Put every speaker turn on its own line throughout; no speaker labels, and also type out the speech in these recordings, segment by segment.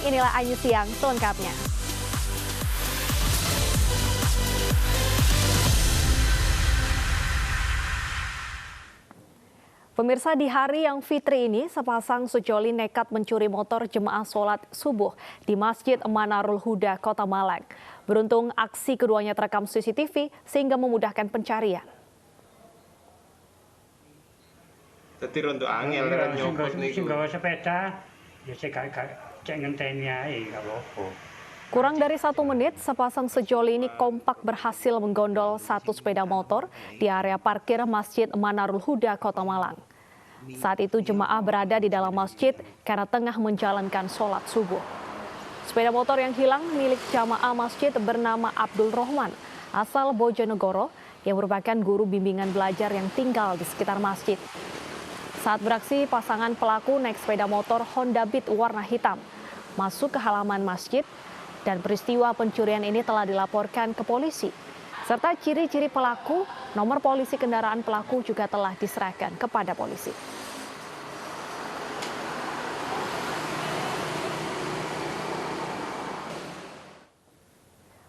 inilah Ayu Siang selengkapnya. Pemirsa, di hari yang fitri ini, sepasang sejoli nekat mencuri motor jemaah sholat subuh di Masjid Manarul Huda, Kota Malang. Beruntung aksi keduanya terekam CCTV sehingga memudahkan pencarian.
Setir untuk angel kan nyopot niku.
Sing sepeda ya cek ngenteni ae gak apa-apa.
Kurang dari 1 menit, sepasang sejoli ini kompak berhasil menggondol satu sepeda motor di area parkir Masjid Manarul Huda, Kota Malang. Saat itu jemaah berada di dalam masjid karena tengah menjalankan sholat subuh. Sepeda motor yang hilang milik jamaah masjid bernama Abdul Rohman, asal Bojonegoro, yang merupakan guru bimbingan belajar yang tinggal di sekitar masjid. Saat beraksi, pasangan pelaku naik sepeda motor Honda Beat warna hitam, masuk ke halaman masjid, dan peristiwa pencurian ini telah dilaporkan ke polisi. Serta ciri-ciri pelaku, nomor polisi kendaraan pelaku juga telah diserahkan kepada polisi.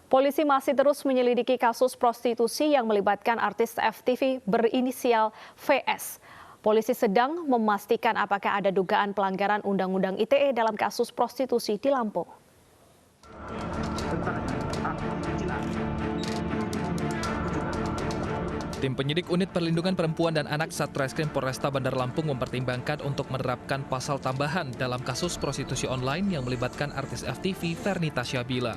Polisi masih terus menyelidiki kasus prostitusi yang melibatkan artis FTV berinisial VS. Polisi sedang memastikan apakah ada dugaan pelanggaran Undang-Undang ITE dalam kasus prostitusi di Lampung.
Tim penyidik Unit Perlindungan Perempuan dan Anak Satreskrim Polresta Bandar Lampung mempertimbangkan untuk menerapkan pasal tambahan dalam kasus prostitusi online yang melibatkan artis FTV Fernita Syabila.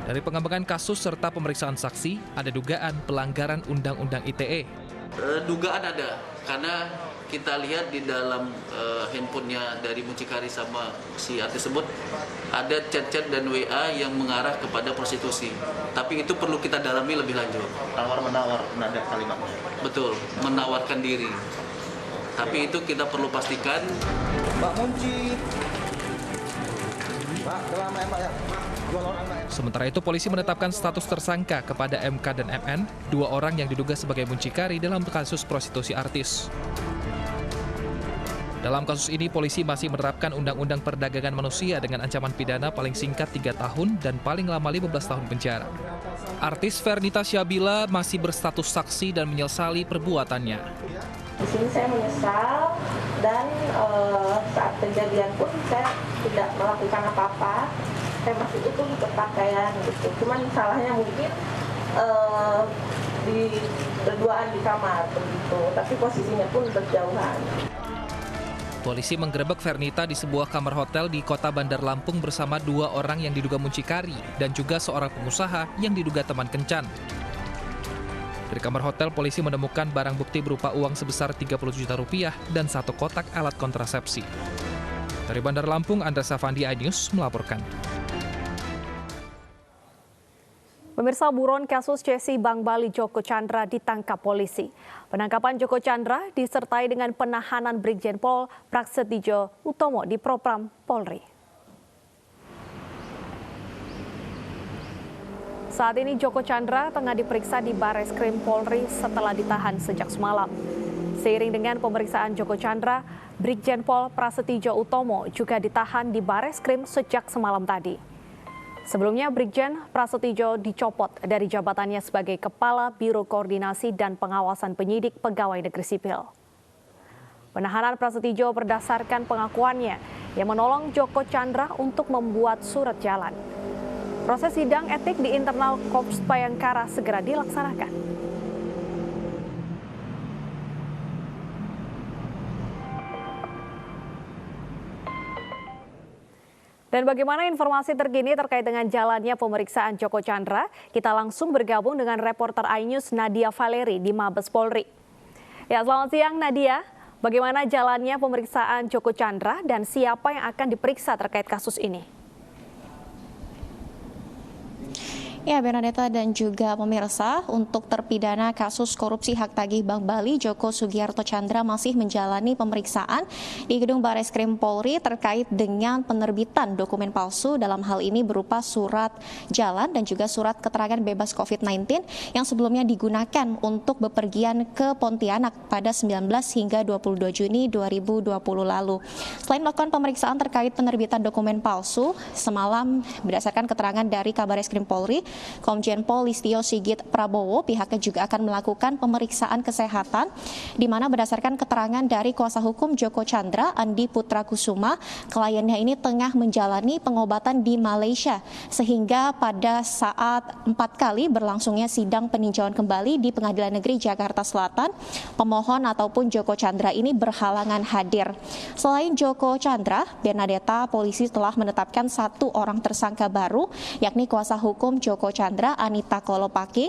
Dari pengembangan kasus serta pemeriksaan saksi, ada dugaan pelanggaran Undang-Undang ITE.
Dugaan ada, karena kita lihat di dalam handphonenya dari Mucikari sama si artis tersebut ada chat-chat dan WA yang mengarah kepada prostitusi. Tapi itu perlu kita dalami lebih lanjut.
Tawar-menawar, nada kalimatnya.
Betul, menawarkan diri. Tapi itu kita perlu pastikan.
Mbak Munci. Mbak, dalam Mbak ya.
Sementara itu, polisi menetapkan status tersangka kepada MK dan MN, 2 orang yang diduga sebagai muncikari dalam kasus prostitusi artis. Dalam kasus ini, polisi masih menerapkan Undang-Undang Perdagangan Manusia dengan ancaman pidana paling singkat 3 tahun dan paling lama 15 tahun penjara. Artis Fernita Syabila masih berstatus saksi dan menyesali perbuatannya.
Di sini saya menyesal dan saat kejadian pun saya tidak melakukan apa-apa. Saya masih utuh berpakaian gitu. Cuman salahnya mungkin di berduaan di kamar begitu, tapi posisinya pun berjauhan.
Polisi menggerebek Fernita di sebuah kamar hotel di Kota Bandar Lampung bersama 2 orang yang diduga muncikari dan juga seorang pengusaha yang diduga teman kencan. Dari kamar hotel, polisi menemukan barang bukti berupa uang sebesar 30 juta rupiah dan 1 kotak alat kontrasepsi. Dari Bandar Lampung, Andra Safandi, iNews melaporkan.
Pemirsa, buron kasus Cesi Bank Bali Joko Chandra ditangkap polisi. Penangkapan Joko Chandra disertai dengan penahanan Brigjen Pol Prasetyo Utomo di Propam Polri. Saat ini Joko Chandra tengah diperiksa di Bareskrim Polri setelah ditahan sejak semalam. Seiring dengan pemeriksaan Joko Chandra, Brigjen Pol Prasetyo Utomo juga ditahan di Bareskrim sejak semalam tadi. Sebelumnya, Brigjen Prasetyo dicopot dari jabatannya sebagai Kepala Biro Koordinasi dan Pengawasan Penyidik Pegawai Negeri Sipil. Penahanan Prasetyo berdasarkan pengakuannya yang menolong Joko Chandra untuk membuat surat jalan. Proses sidang etik di internal Korps Bayangkara segera dilaksanakan. Dan bagaimana informasi terkini terkait dengan jalannya pemeriksaan Joko Chandra? Kita langsung bergabung dengan reporter iNews Nadia Valeri di Mabes Polri. Ya, selamat siang Nadia. Bagaimana jalannya pemeriksaan Joko Chandra dan siapa yang akan diperiksa terkait kasus ini?
Ya, Bernadetta dan juga pemirsa, untuk terpidana kasus korupsi hak tagih Bank Bali, Joko Sugiarto Tjandra masih menjalani pemeriksaan di Gedung Bareskrim Polri terkait dengan penerbitan dokumen palsu, dalam hal ini berupa surat jalan dan juga surat keterangan bebas COVID-19 yang sebelumnya digunakan untuk bepergian ke Pontianak pada 19 hingga 22 Juni 2020 lalu. Selain melakukan pemeriksaan terkait penerbitan dokumen palsu, semalam berdasarkan keterangan dari Kabareskrim Polri, Komjen Pol Listio Sigit Prabowo, pihaknya juga akan melakukan pemeriksaan kesehatan, di mana berdasarkan keterangan dari kuasa hukum Joko Tjandra, Andi Putra Kusuma, kliennya ini tengah menjalani pengobatan di Malaysia, sehingga pada saat 4 kali berlangsungnya sidang peninjauan kembali di Pengadilan Negeri Jakarta Selatan, pemohon ataupun Joko Tjandra ini berhalangan hadir. Selain Joko Tjandra, Bernadetta, polisi telah menetapkan 1 orang tersangka baru, yakni kuasa hukum Joko Tjandra, Anita Kolopaking,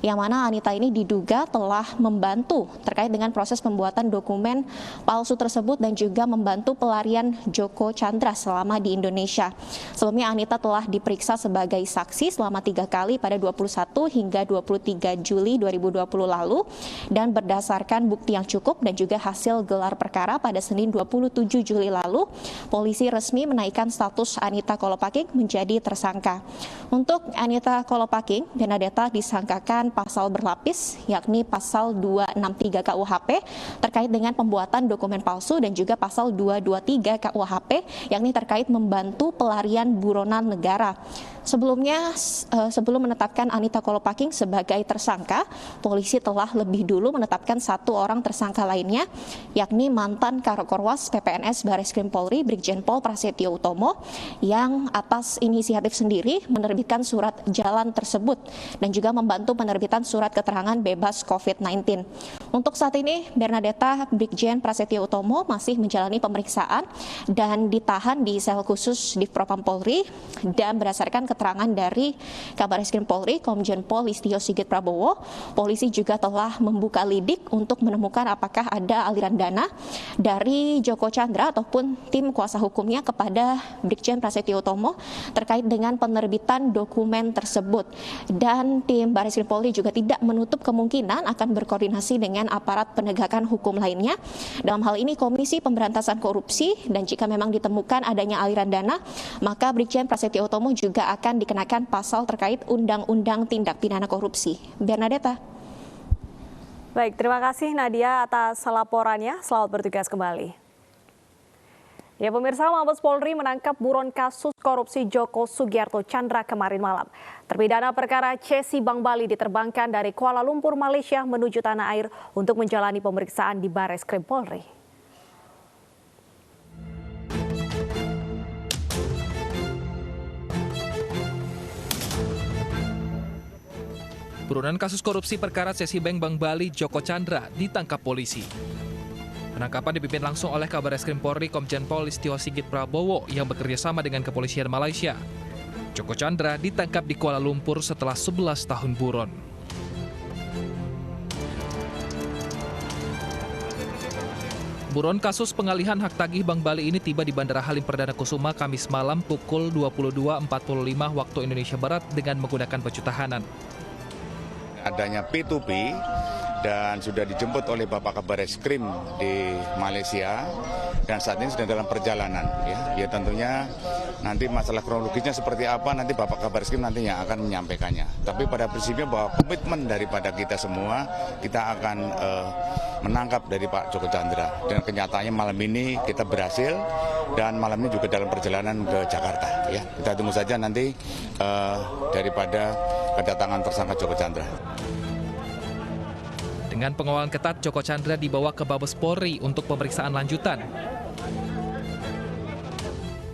yang mana Anita ini diduga telah membantu terkait dengan proses pembuatan dokumen palsu tersebut dan juga membantu pelarian Joko Tjandra selama di Indonesia. Sebelumnya Anita telah diperiksa sebagai saksi selama 3 kali pada 21 hingga 23 Juli 2020 lalu, dan berdasarkan bukti yang cukup dan juga hasil gelar perkara pada Senin 27 Juli lalu, polisi resmi menaikkan status Anita Kolopaking menjadi tersangka. Untuk Anita Kolopaking, Bernadetta disangkakan pasal berlapis, yakni pasal 263 KUHP terkait dengan pembuatan dokumen palsu dan juga pasal 223 KUHP, yakni terkait membantu pelarian buronan negara. Sebelumnya, sebelum menetapkan Anita Kolopaking sebagai tersangka, polisi telah lebih dulu menetapkan 1 orang tersangka lainnya, yakni mantan Karokorwas PPNS Bareskrim Polri Brigjen Pol Prasetyo Utomo, yang atas inisiatif sendiri menerbitkan surat jalan tersebut dan juga membantu penerbitan surat keterangan bebas COVID-19. Untuk saat ini, Bernadetta, Brigjen Prasetyo Utomo masih menjalani pemeriksaan dan ditahan di sel khusus di Propam Polri, dan berdasarkan keterangan dari Kabareskrim Polri, Komjen Pol Listio Sigit Prabowo, polisi juga telah membuka lidik untuk menemukan apakah ada aliran dana dari Joko Tjandra ataupun tim kuasa hukumnya kepada Brigjen Prasetyo Utomo terkait dengan penerbitan dokumen tersebut. Dan tim Bareskrim Polri juga tidak menutup kemungkinan akan berkoordinasi dengan aparat penegakan hukum lainnya. Dalam hal ini Komisi Pemberantasan Korupsi, dan jika memang ditemukan adanya aliran dana, maka Brigjen Prasetyo Utomo juga akan dikenakan pasal terkait Undang-Undang Tindak Pidana Korupsi. Bernadetta.
Baik, terima kasih Nadia atas laporannya. Selamat bertugas kembali. Ya, pemirsa, Mabes Polri menangkap buron kasus korupsi Joko Sugiarto Tjandra kemarin malam. Terpidana perkara Cesi Bank Bali diterbangkan dari Kuala Lumpur, Malaysia menuju tanah air untuk menjalani pemeriksaan di Bareskrim Polri.
Buronan kasus korupsi perkara Cesi Bank Bali Joko Tjandra ditangkap polisi. Penangkapan dipimpin langsung oleh Kabareskrim Polri Komjen Pol Listio Sigit Prabowo yang bekerja sama dengan kepolisian Malaysia. Joko Tjandra ditangkap di Kuala Lumpur setelah 11 tahun buron. Buron kasus pengalihan hak tagih Bank Bali ini tiba di Bandara Halim Perdana Kusuma Kamis malam pukul 22.45 waktu Indonesia Barat dengan menggunakan baju tahanan.
Adanya P2P dan sudah dijemput oleh Bapak Kabareskrim di Malaysia dan saat ini sedang dalam perjalanan. Ya tentunya nanti masalah kronologisnya seperti apa nanti Bapak Kabareskrim nantinya akan menyampaikannya. Tapi pada prinsipnya bahwa komitmen daripada kita semua, kita akan menangkap dari Pak Joko Tjandra. Dan kenyataannya malam ini kita berhasil dan malam ini juga dalam perjalanan ke Jakarta. Ya, kita tunggu saja nanti daripada kedatangan tersangka Joko Tjandra.
Dengan pengawalan ketat, Joko Tjandra dibawa ke Mabes Polri untuk pemeriksaan lanjutan.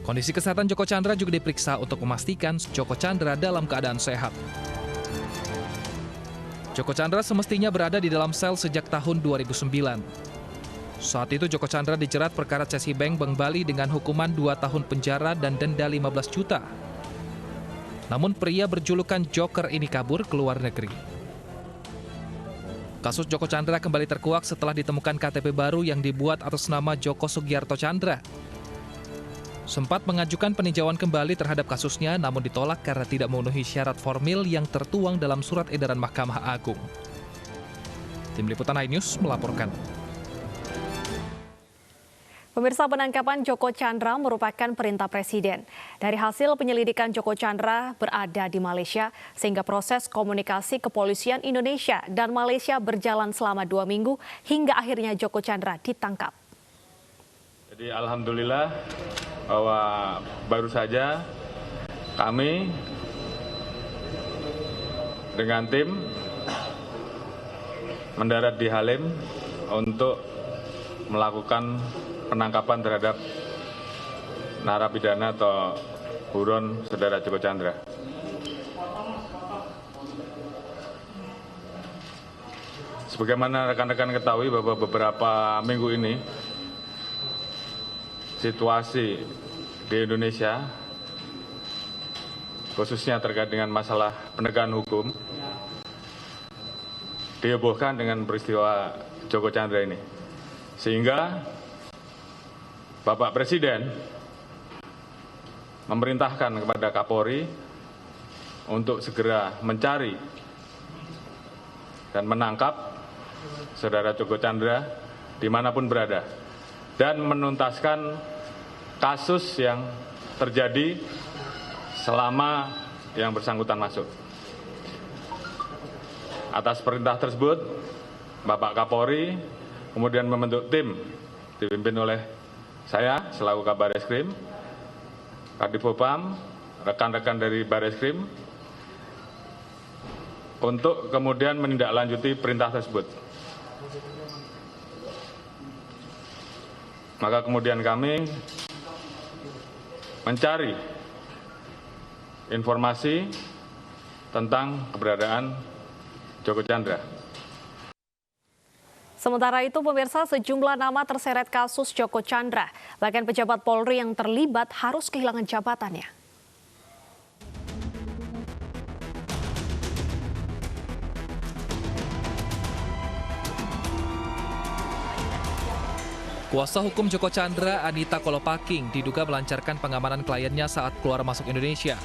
Kondisi kesehatan Joko Tjandra juga diperiksa untuk memastikan Joko Tjandra dalam keadaan sehat. Joko Tjandra semestinya berada di dalam sel sejak tahun 2009. Saat itu Joko Tjandra dijerat perkara Cesi Bank Bali dengan hukuman 2 tahun penjara dan denda 15 juta. Namun pria berjulukan Joker ini kabur ke luar negeri. Kasus Joko Tjandra kembali terkuak setelah ditemukan KTP baru yang dibuat atas nama Joko Sugiarto Tjandra. sempat mengajukan peninjauan kembali terhadap kasusnya namun ditolak karena tidak memenuhi syarat formil yang tertuang dalam surat edaran Mahkamah Agung. Tim Liputan iNews melaporkan.
Pemirsa, penangkapan Joko Chandra merupakan perintah Presiden. Dari hasil penyelidikan, Joko Chandra berada di Malaysia sehingga proses komunikasi kepolisian Indonesia dan Malaysia berjalan selama 2 minggu hingga akhirnya Joko Chandra ditangkap.
Jadi alhamdulillah bahwa baru saja kami dengan tim mendarat di Halim untuk melakukan penangkapan terhadap narapidana atau buron saudara Joko Chandra. Sebagaimana rekan-rekan ketahui bahwa beberapa minggu ini situasi di Indonesia khususnya terkait dengan masalah penegakan hukum dihebohkan dengan peristiwa Joko Chandra ini. Sehingga Bapak Presiden memerintahkan kepada Kapolri untuk segera mencari dan menangkap saudara Joko Chandra dimanapun berada dan menuntaskan kasus yang terjadi selama yang bersangkutan masuk. Atas perintah tersebut, Bapak Kapolri kemudian membentuk tim dipimpin oleh saya selaku Kabareskrim, Kadifopam, rekan-rekan dari Bareskrim untuk kemudian menindaklanjuti perintah tersebut. Maka kemudian kami mencari informasi tentang keberadaan Joko Chandra.
Sementara itu, pemirsa, sejumlah nama terseret kasus Joko Chandra. Bahkan pejabat Polri yang terlibat harus kehilangan jabatannya.
Kuasa hukum Joko Chandra, Anita Kolopaking, diduga melancarkan pengamanan kliennya saat keluar masuk Indonesia.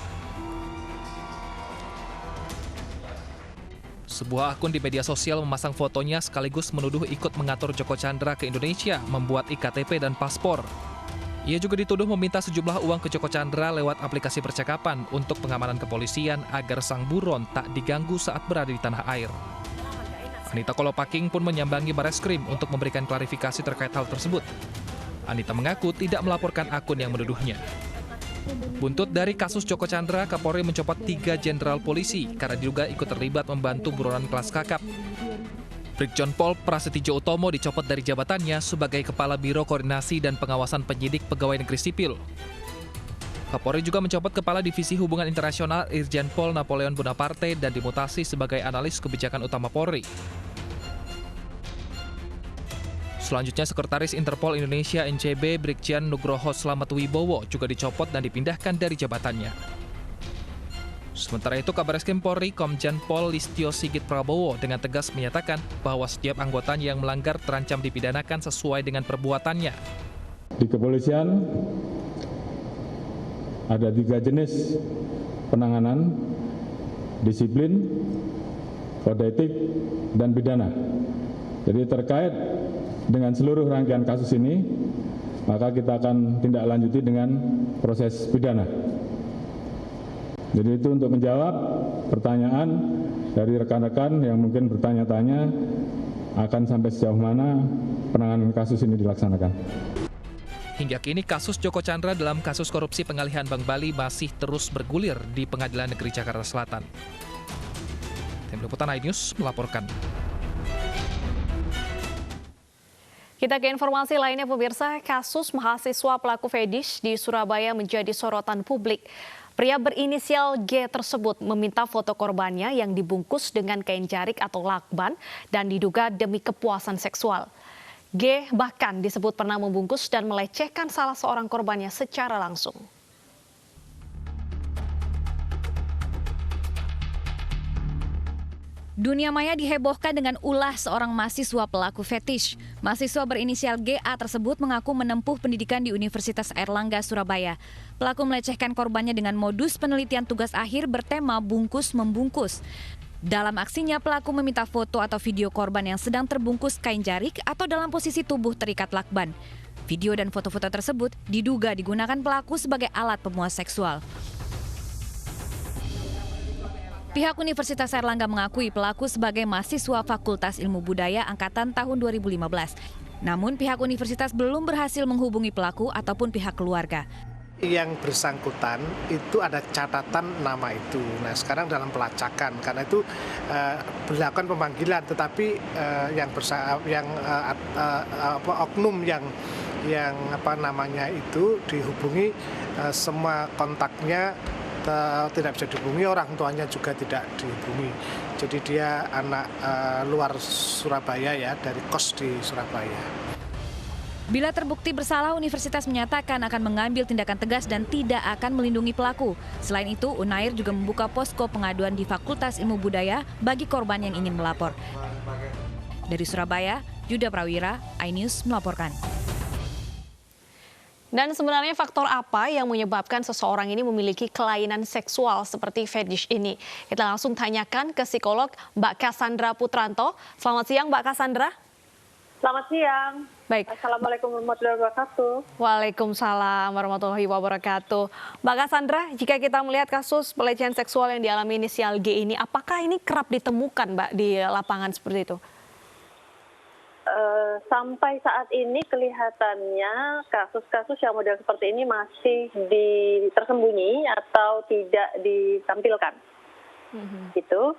Sebuah akun di media sosial memasang fotonya sekaligus menuduh ikut mengatur Joko Chandra ke Indonesia, membuat IKTP dan paspor. Ia juga dituduh meminta sejumlah uang ke Joko Chandra lewat aplikasi percakapan untuk pengamanan kepolisian agar sang buron tak diganggu saat berada di tanah air. Anita Kolopaking pun menyambangi Bareskrim untuk memberikan klarifikasi terkait hal tersebut. Anita mengaku tidak melaporkan akun yang menuduhnya. Buntut dari kasus Joko Chandra, Kapolri mencopot 3 jenderal polisi karena diduga ikut terlibat membantu buronan kelas kakap. Brigjen Pol Prasetyo Utomo dicopot dari jabatannya sebagai Kepala Biro Koordinasi dan Pengawasan Penyidik Pegawai Negeri Sipil. Kapolri juga mencopot Kepala Divisi Hubungan Internasional Irjen Pol Napoleon Bonaparte dan dimutasi sebagai Analis Kebijakan Utama Polri. Selanjutnya, Sekretaris Interpol Indonesia NCB Brigjen Nugroho Slamet Wibowo juga dicopot dan dipindahkan dari jabatannya. Sementara itu, Kabareskrim Polri Komjen Pol Listio Sigit Prabowo dengan tegas menyatakan bahwa setiap anggotanya yang melanggar terancam dipidanakan sesuai dengan perbuatannya.
Di kepolisian ada 3 jenis penanganan: disiplin, kode etik, dan pidana. Jadi terkait dengan seluruh rangkaian kasus ini, maka kita akan tindak lanjuti dengan proses pidana. Jadi itu untuk menjawab pertanyaan dari rekan-rekan yang mungkin bertanya-tanya akan sampai sejauh mana penanganan kasus ini dilaksanakan.
Hingga kini kasus Joko Chandra dalam kasus korupsi pengalihan Bank Bali masih terus bergulir di Pengadilan Negeri Jakarta Selatan. Tim Liputan iNews melaporkan.
Kita ke informasi lainnya, pemirsa. Kasus mahasiswa pelaku fetish di Surabaya menjadi sorotan publik. Pria berinisial G tersebut meminta foto korbannya yang dibungkus dengan kain jarik atau lakban dan diduga demi kepuasan seksual. G bahkan disebut pernah membungkus dan melecehkan salah seorang korbannya secara langsung.
Dunia maya dihebohkan dengan ulah seorang mahasiswa pelaku fetish. Mahasiswa berinisial GA tersebut mengaku menempuh pendidikan di Universitas Airlangga, Surabaya. Pelaku melecehkan korbannya dengan modus penelitian tugas akhir bertema bungkus-membungkus. Dalam aksinya, pelaku meminta foto atau video korban yang sedang terbungkus kain jarik atau dalam posisi tubuh terikat lakban. Video dan foto-foto tersebut diduga digunakan pelaku sebagai alat pemuas seksual. Pihak Universitas Airlangga mengakui pelaku sebagai mahasiswa Fakultas Ilmu Budaya angkatan tahun 2015. Namun pihak universitas belum berhasil menghubungi pelaku ataupun pihak keluarga.
Yang bersangkutan itu ada catatan nama itu. Nah sekarang dalam pelacakan karena itu dilakukan pemanggilan, tetapi oknum yang namanya itu dihubungi, semua kontaknya tidak bisa dihubungi, orang tuanya juga tidak dihubungi. Jadi dia anak luar Surabaya ya, dari kos di Surabaya.
Bila terbukti bersalah, universitas menyatakan akan mengambil tindakan tegas dan tidak akan melindungi pelaku. Selain itu, Unair juga membuka posko pengaduan di Fakultas Ilmu Budaya bagi korban yang ingin melapor. Dari Surabaya, Yuda Prawira, iNews melaporkan.
Dan sebenarnya faktor apa yang menyebabkan seseorang ini memiliki kelainan seksual seperti fetish ini? Kita langsung tanyakan ke psikolog Mbak Cassandra Putranto. Selamat siang Mbak Cassandra.
Selamat siang.
Baik.
Assalamualaikum warahmatullahi wabarakatuh.
Waalaikumsalam warahmatullahi wabarakatuh. Mbak Cassandra, jika kita melihat kasus pelecehan seksual yang dialami inisial G ini, apakah ini kerap ditemukan Mbak di lapangan seperti itu?
Sampai saat ini kelihatannya kasus-kasus yang model seperti ini masih tersembunyi atau tidak ditampilkan. Gitu.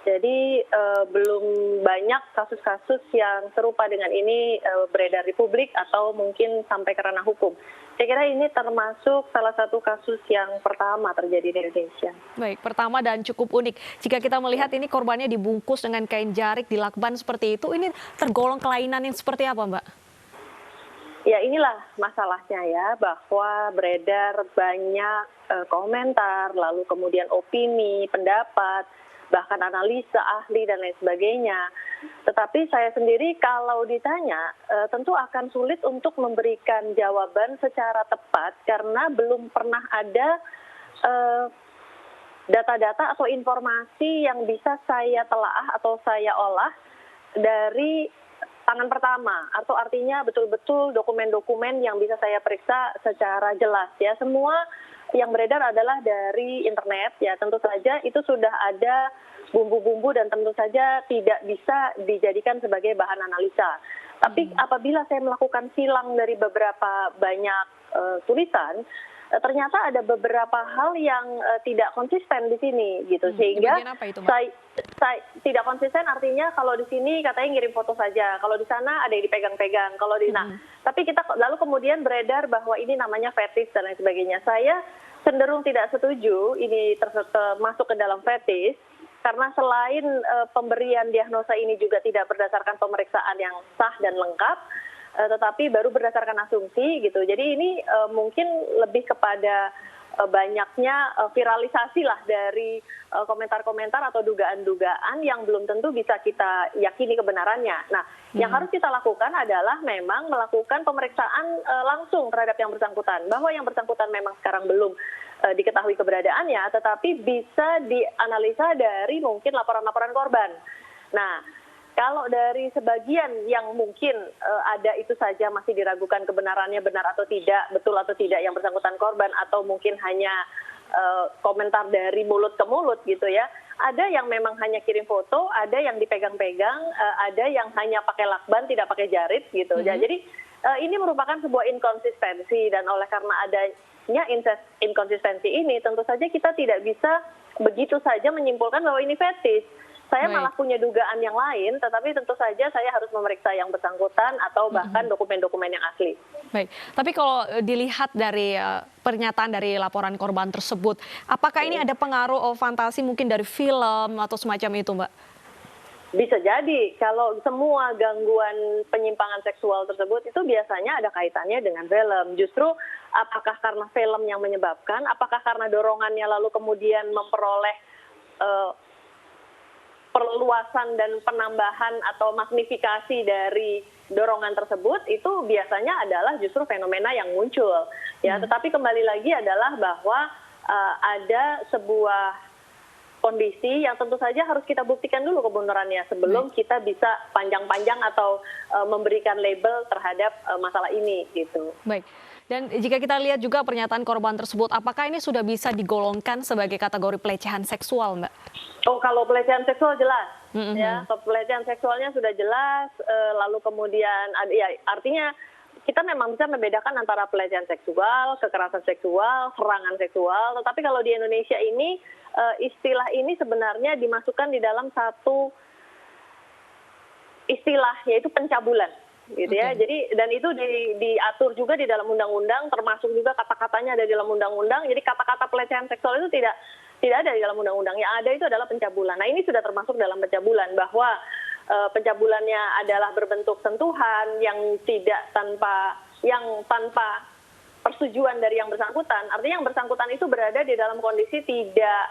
Jadi belum banyak kasus-kasus yang serupa dengan ini beredar di publik atau mungkin sampai ke ranah hukum. Saya kira ini termasuk salah satu kasus yang pertama terjadi di Indonesia.
Baik, pertama dan cukup unik. Jika kita melihat ini korbannya dibungkus dengan kain jarik di lakban seperti itu, ini tergolong kelainan yang seperti apa, Mbak?
Ya inilah masalahnya ya, bahwa beredar banyak komentar, lalu kemudian opini, pendapat, bahkan analisa ahli dan lain sebagainya. Tetapi saya sendiri kalau ditanya tentu akan sulit untuk memberikan jawaban secara tepat karena belum pernah ada data-data atau informasi yang bisa saya telaah atau saya olah dari tangan pertama, atau artinya betul-betul dokumen-dokumen yang bisa saya periksa secara jelas ya. Semua yang beredar adalah dari internet ya, tentu saja itu sudah ada bumbu-bumbu dan tentu saja tidak bisa dijadikan sebagai bahan analisa. Tapi apabila saya melakukan silang dari beberapa banyak tulisan, ternyata ada beberapa hal yang tidak konsisten di sini gitu, sehingga saya tidak konsisten artinya kalau di sini katanya ngirim foto saja, kalau di sana ada yang dipegang-pegang, kalau di tapi kita lalu kemudian beredar bahwa ini namanya fetish dan lain sebagainya. Saya cenderung tidak setuju ini masuk ke dalam fetish karena selain pemberian diagnosa ini juga tidak berdasarkan pemeriksaan yang sah dan lengkap, tetapi baru berdasarkan asumsi gitu. Jadi ini mungkin lebih kepada banyaknya viralisasi lah dari komentar-komentar atau dugaan-dugaan yang belum tentu bisa kita yakini kebenarannya. Nah, yang harus kita lakukan adalah memang melakukan pemeriksaan langsung terhadap yang bersangkutan. Bahwa yang bersangkutan memang sekarang belum diketahui keberadaannya, tetapi bisa dianalisa dari mungkin laporan-laporan korban. Nah, kalau dari sebagian yang mungkin ada itu saja masih diragukan kebenarannya benar atau tidak, betul atau tidak yang bersangkutan korban, atau mungkin hanya komentar dari mulut ke mulut gitu ya. Ada yang memang hanya kirim foto, ada yang dipegang-pegang, ada yang hanya pakai lakban tidak pakai jarit gitu. Ya, jadi ini merupakan sebuah inkonsistensi, dan oleh karena adanya inkonsistensi ini tentu saja kita tidak bisa begitu saja menyimpulkan bahwa ini fetish. Saya malah punya dugaan yang lain, tetapi tentu saja saya harus memeriksa yang bersangkutan atau bahkan dokumen-dokumen yang asli.
Baik, tapi kalau dilihat dari pernyataan dari laporan korban tersebut, apakah ini ada pengaruh fantasi mungkin dari film atau semacam itu, Mbak?
Bisa jadi, kalau semua gangguan penyimpangan seksual tersebut itu biasanya ada kaitannya dengan film. Justru apakah karena film yang menyebabkan, apakah karena dorongannya lalu kemudian memperoleh perluasan dan penambahan atau magnifikasi dari dorongan tersebut itu biasanya adalah justru fenomena yang muncul ya. Tetapi kembali lagi adalah bahwa ada sebuah kondisi yang tentu saja harus kita buktikan dulu kebenarannya sebelum kita bisa panjang-panjang atau memberikan label terhadap masalah ini gitu.
Baik. Dan jika kita lihat juga pernyataan korban tersebut, apakah ini sudah bisa digolongkan sebagai kategori pelecehan seksual, Mbak?
Oh, kalau pelecehan seksual jelas, ya. Kalau pelecehan seksualnya sudah jelas, lalu kemudian ya artinya kita memang bisa membedakan antara pelecehan seksual, kekerasan seksual, serangan seksual. Tetapi kalau di Indonesia ini istilah ini sebenarnya dimasukkan di dalam satu istilah yaitu pencabulan. Gitu ya. Jadi dan itu diatur juga di dalam undang-undang, termasuk juga kata-katanya ada di dalam undang-undang. Jadi kata-kata pelecehan seksual itu tidak ada di dalam undang-undang. Yang ada itu adalah pencabulan. Nah, ini sudah termasuk dalam pencabulan bahwa pencabulannya adalah berbentuk sentuhan yang tanpa persetujuan dari yang bersangkutan. Artinya yang bersangkutan itu berada di dalam kondisi tidak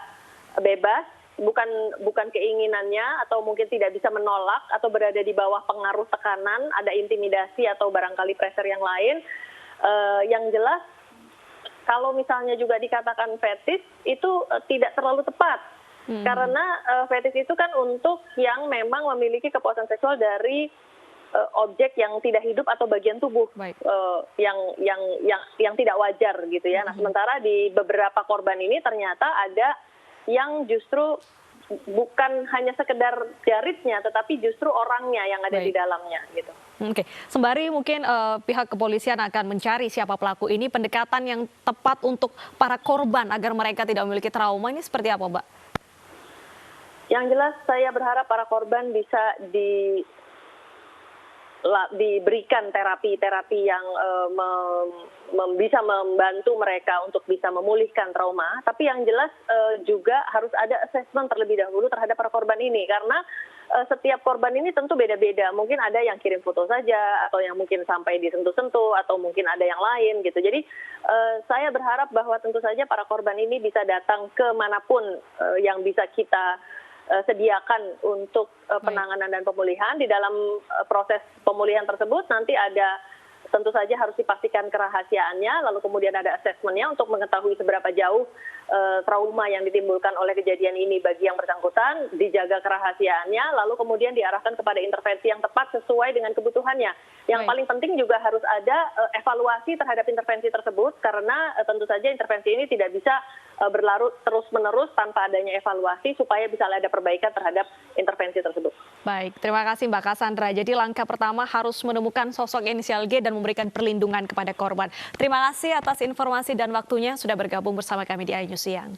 bebas, bukan keinginannya atau mungkin tidak bisa menolak atau berada di bawah pengaruh tekanan, ada intimidasi atau barangkali pressure yang lain. Yang jelas kalau misalnya juga dikatakan fetis itu tidak terlalu tepat. Karena fetis itu kan untuk yang memang memiliki kepuasan seksual dari objek yang tidak hidup atau bagian tubuh yang tidak wajar gitu ya. Nah, sementara di beberapa korban ini ternyata ada yang justru bukan hanya sekedar jaritnya, tetapi justru orangnya yang ada di dalamnya gitu.
Oke, sembari mungkin pihak kepolisian akan mencari siapa pelaku ini, pendekatan yang tepat untuk para korban agar mereka tidak memiliki trauma ini seperti apa, Mbak?
Yang jelas saya berharap para korban bisa diberikan terapi yang bisa membantu mereka untuk bisa memulihkan trauma. Tapi yang jelas juga harus ada assessment terlebih dahulu terhadap para korban ini. Karena setiap korban ini tentu beda-beda. Mungkin ada yang kirim foto saja, atau yang mungkin sampai disentuh-sentuh, atau mungkin ada yang lain gitu. Jadi saya berharap bahwa tentu saja para korban ini bisa datang ke manapun yang bisa kita sediakan untuk penanganan dan pemulihan. Di dalam proses pemulihan tersebut nanti ada tentu saja harus dipastikan kerahasiaannya, lalu kemudian ada asesmennya untuk mengetahui seberapa jauh trauma yang ditimbulkan oleh kejadian ini bagi yang bersangkutan, dijaga kerahasiaannya, lalu kemudian diarahkan kepada intervensi yang tepat sesuai dengan kebutuhannya. Yang paling penting juga harus ada evaluasi terhadap intervensi tersebut, karena tentu saja intervensi ini tidak bisa berlarut terus-menerus tanpa adanya evaluasi supaya bisa ada perbaikan terhadap intervensi tersebut.
Baik, terima kasih Mbak Cassandra. Jadi langkah pertama harus menemukan sosok inisial G dan memberikan perlindungan kepada korban. Terima kasih atas informasi dan waktunya sudah bergabung bersama kami di iNews Siang.